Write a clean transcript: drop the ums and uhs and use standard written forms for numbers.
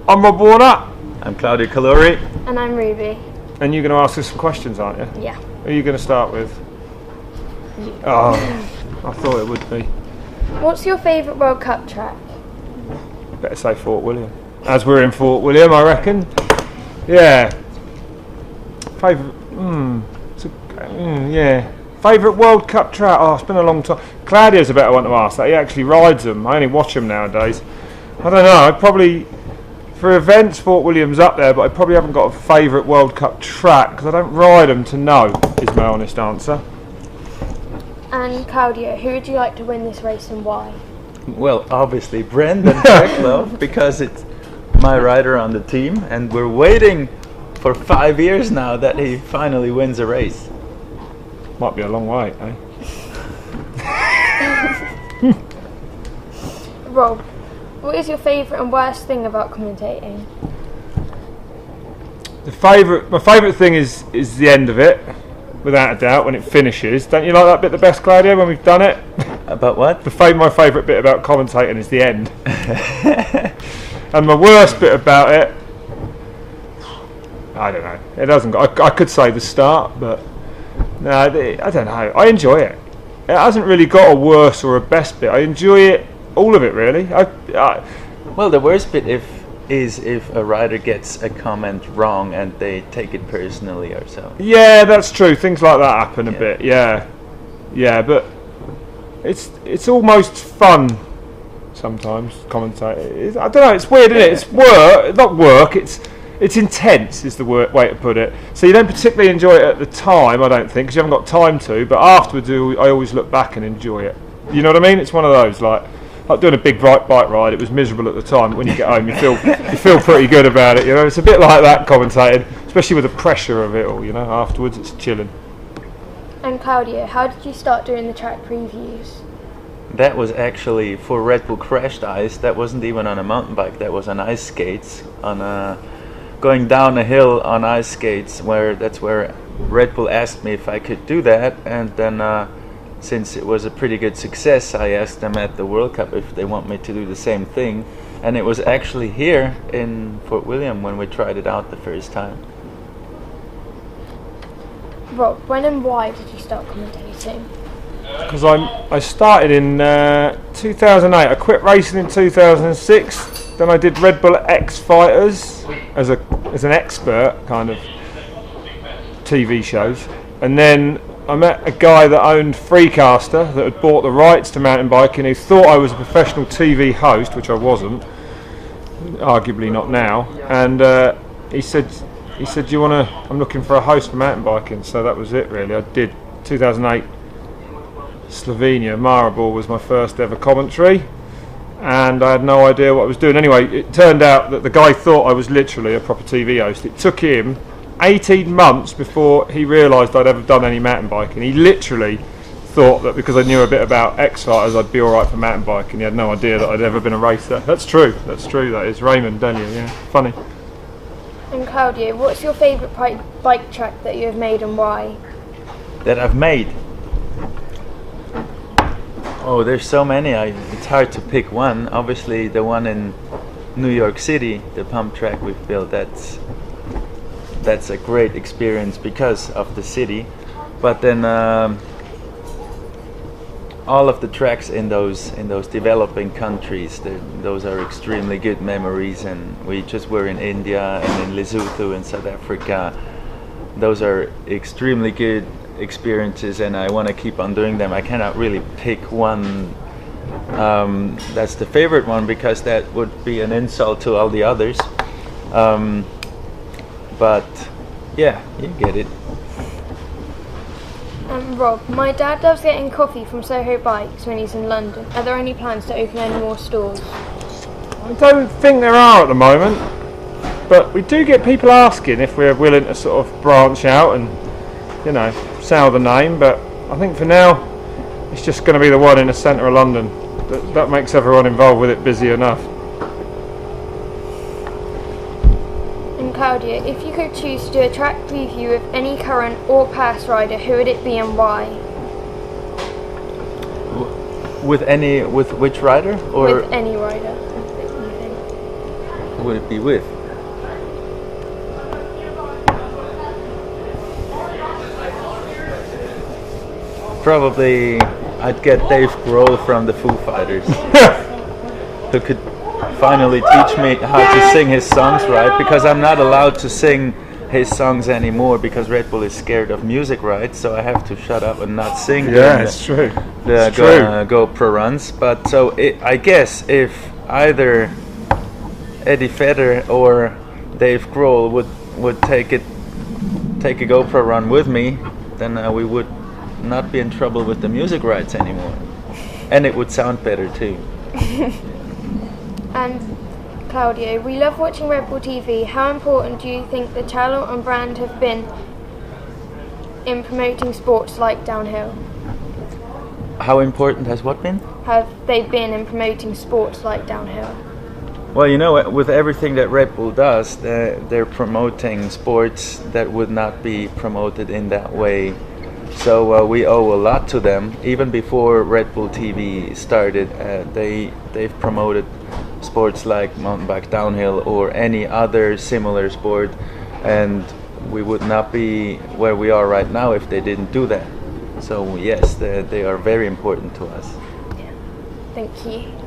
I'm Rob Warner. I'm Claudio Caluori. And I'm Ruby. And you're going to ask us some questions, aren't you? Yeah. Who are you going to start with? Oh, I thought it would be. What's your favourite World Cup track? Better say Fort William. As we're in Fort William, I reckon. Yeah. Favourite World Cup track? Oh, it's been a long time. Claudio's a better one to ask that. He actually rides them. I only watch them nowadays. I don't know. I'd probably, for events, Fort William's up there, but I probably haven't got a favourite World Cup track because I don't ride them to know, is my honest answer. And Claudio, who would you like to win this race and why? Well, obviously Brendan Teklo, because it's my rider on the team, and we're waiting for 5 years now that he finally wins a race. Might be a long wait, eh? Rob, what is your favourite and worst thing about commentating? My favourite thing is the end of it, without a doubt, when it finishes. Don't you like that bit the best, Claudio, when we've done it? About what? My favourite bit about commentating is the end. And my worst bit about it, I don't know. It doesn't. I could say the start, but no, I don't know. I enjoy it. It hasn't really got a worst or a best bit. I enjoy it, all of it, really. Well, the worst bit is if a rider gets a comment wrong and they take it personally or so. Yeah, that's true. Things like that happen a bit. Yeah, but it's almost fun sometimes. Commentate. I don't know. It's weird, isn't it? It's work, not work. It's intense, is the way to put it. So you don't particularly enjoy it at the time, I don't think, because you haven't got time to. But afterwards, I always look back and enjoy it. You know what I mean? It's one of those like doing a big bike ride. It was miserable at the time, but when you get home, you feel pretty good about it. You know, it's a bit like that commentating, especially with the pressure of it all. You know, afterwards, it's chilling. And Claudio, how did you start doing the track previews? That was actually for Red Bull Crashed Ice. That wasn't even on a mountain bike. That was on ice skates going down a hill on ice skates. That's where Red Bull asked me if I could do that, and then since it was a pretty good success, I asked them at the World Cup if they want me to do the same thing, and it was actually here in Fort William when we tried it out the first time. Rob, when and why did you start commentating? Because I started in 2008. I quit racing in 2006. Then I did Red Bull X Fighters as an expert kind of TV shows, and then I met a guy that owned Freecaster that had bought the rights to mountain biking, who thought I was a professional TV host, which I wasn't, arguably not now. And he said, "Do you want to? I'm looking for a host for mountain biking." So that was it, really. I did 2008 Slovenia. Maribor was my first ever commentary, and I had no idea what I was doing. Anyway, it turned out that the guy thought I was literally a proper TV host. It took him 18 months before he realised I'd ever done any mountain biking. He literally thought that because I knew a bit about X-Fighters I'd be alright for mountain biking. He had no idea that I'd ever been a racer. That's true, that is. Raymond Delia, yeah. Funny. And Claudio, what's your favourite bike track that you have made and why? That I've made? Oh, there's so many. It's hard to pick one. Obviously, the one in New York City, the pump track we've built, that's a great experience because of the city. But then all of the tracks in those developing countries, those are extremely good memories. And we just were in India and in Lesotho in South Africa. Those are extremely good experiences, and I want to keep on doing them. I cannot really pick one that's the favorite one, because that would be an insult to all the others. But yeah, you get it. Rob, my dad loves getting coffee from Soho Bikes when he's in London. Are there any plans to open any more stores? I don't think there are at the moment, but we do get people asking if we're willing to sort of branch out and, you know, sell the name. But I think for now it's just going to be the one in the centre of London. That makes everyone involved with it busy enough. And Claudio, if you could choose to do a track preview of any current or past rider, who would it be and why? With which rider? Or with any rider that you think. would it be with? Probably I'd get Dave Grohl from the Foo Fighters, who could finally teach me how to sing his songs right, because I'm not allowed to sing his songs anymore because Red Bull is scared of music rights, so I have to shut up and not sing. Yeah, it's true. The It's true. GoPro runs. But so I guess if either Eddie Vedder or Dave Grohl would take a GoPro run with me, then we would not be in trouble with the music rights anymore, and it would sound better too. And Claudio, we love watching Red Bull TV. How important do you think the channel and brand have been in promoting sports like downhill? How important has what been? Have they been in promoting sports like downhill? Well, you know, with everything that Red Bull does, they're promoting sports that would not be promoted in that way. So we owe a lot to them. Even before Red Bull TV started, they've promoted sports like mountain bike downhill or any other similar sport, and we would not be where we are right now if they didn't do that. So yes, they are very important to us. Thank you.